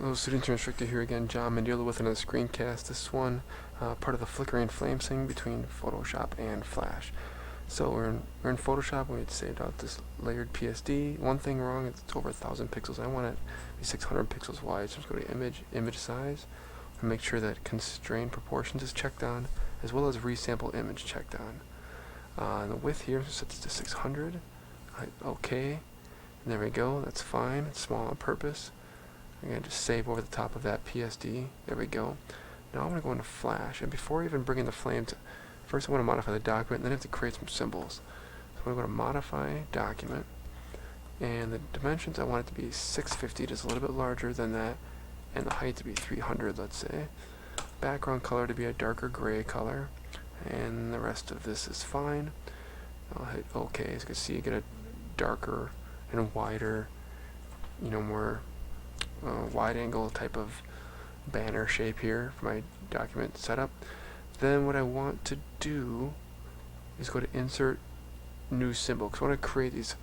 Hello students, your instructor here again, John Mandela with another screencast. This one, part of the Flickering flame thing between Photoshop and Flash. So we're in Photoshop, we had saved out this layered PSD. One thing wrong, it's over 1,000 pixels. I want it to be 600 pixels wide, so I'm just going to image size, and make sure that constrain proportions is checked on, as well as resample image checked on. And the width here, set this to 600. OK, and there we go, that's fine, it's small on purpose. I'm going to just save over the top of that PSD. There we go. Now I'm going to go into Flash, and before even bringing the flames, first I want to modify the document, and then I have to create some symbols. So I'm going to go to Modify, Document, and the dimensions I want it to be 650, just a little bit larger than that, and the height to be 300, let's say. Background color to be a darker gray color, and the rest of this is fine. I'll hit OK. As you can see, you get a darker and wider, more wide angle type of banner shape here for my document setup. Then what I want to do is go to Insert, New Symbol, because I want to create these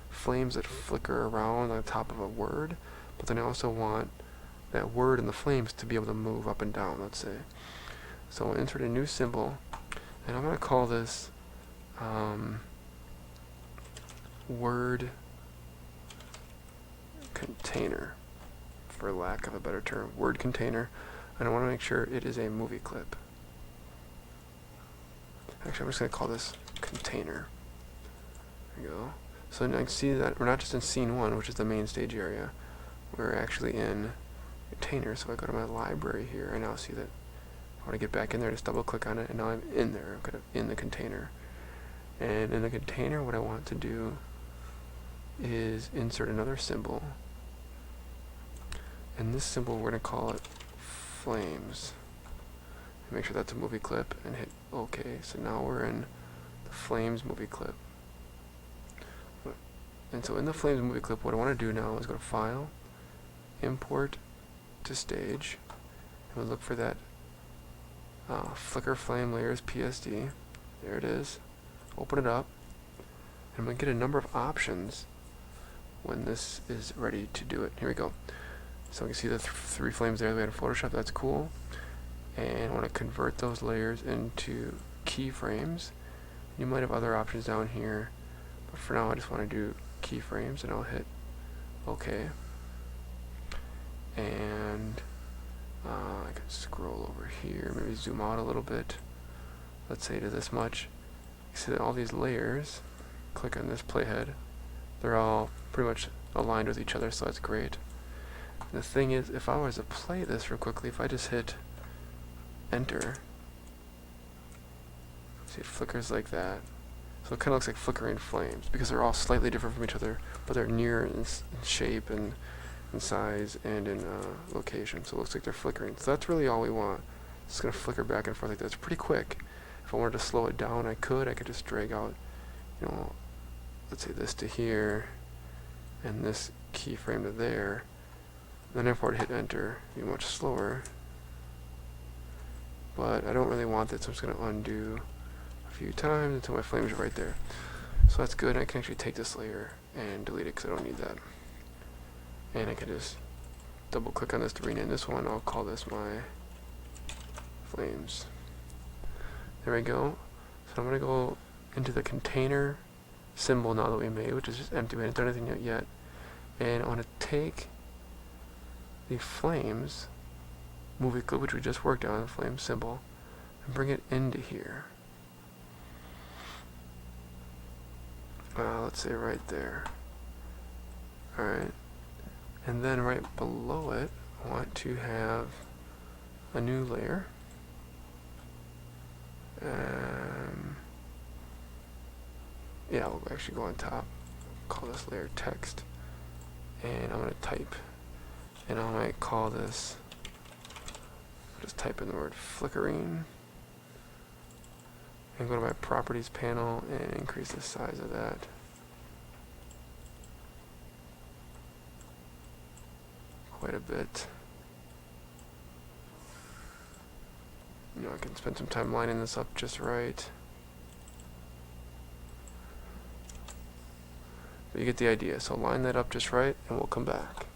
flames that flicker around on the top of a word, but then I also want that word and the flames to be able to move up and down, let's say. So I'll insert a new symbol, and I'm going to call this word container, for lack of a better term, word container, and I want to make sure it is a movie clip. Actually, I'm just going to call this container. There we go. So now you can see that we're not just in scene 1, which is the main stage area, we're actually in container. So I go to my library here, and I'll see that I want to get back in there, just double click on it, and now I'm in there. I'm kind of in the container. And in the container, what I want to do is insert another symbol. And this symbol, we're going to call it flames. Make sure that's a movie clip and hit OK. So now we're in the flames movie clip. And so in the flames movie clip, what I want to do now is go to File, Import to Stage, and we'll look for that Flicker Flame Layers PSD. There it is. Open it up, and I'm going to get a number of options when this is ready to do it. Here we go. So you can see the three flames there that we had in Photoshop. That's cool. And I want to convert those layers into keyframes. You might have other options down here, but for now I just want to do keyframes, and I'll hit OK. And I can scroll over here, maybe zoom out a little bit. Let's say to this much. You see that all these layers, click on this playhead, they're all pretty much aligned with each other, so that's great. And the thing is, if I was to play this real quickly, if I just hit Enter, see it flickers like that. So it kind of looks like flickering flames, because they're all slightly different from each other, but they're near in shape and in size and in location. So it looks like they're flickering. So that's really all we want. It's going to flicker back and forth like that. It's pretty quick. If I wanted to slow it down, I could just drag out, let's say this to here, and this keyframe to there. Then if I were to hit Enter, it'd be much slower. But I don't really want that, so I'm just going to undo a few times until my flames are right there. So that's good. I can actually take this layer and delete it because I don't need that. And I can just double click on this to rename this one. I'll call this my flames. There we go. So I'm going to go into the container symbol now that we made, which is just empty. We haven't done anything yet. And I want to take the flames movie clip, which we just worked on, the flame symbol, and bring it into here. Let's say right there. Alright. And then right below it, I want to have a new layer. Yeah, we'll actually go on top. Call this layer text. And I'm going to type. And I might call this, just type in the word flickering. And go to my properties panel and increase the size of that. Quite a bit. I can spend some time lining this up just right. But you get the idea. So line that up just right, and we'll come back.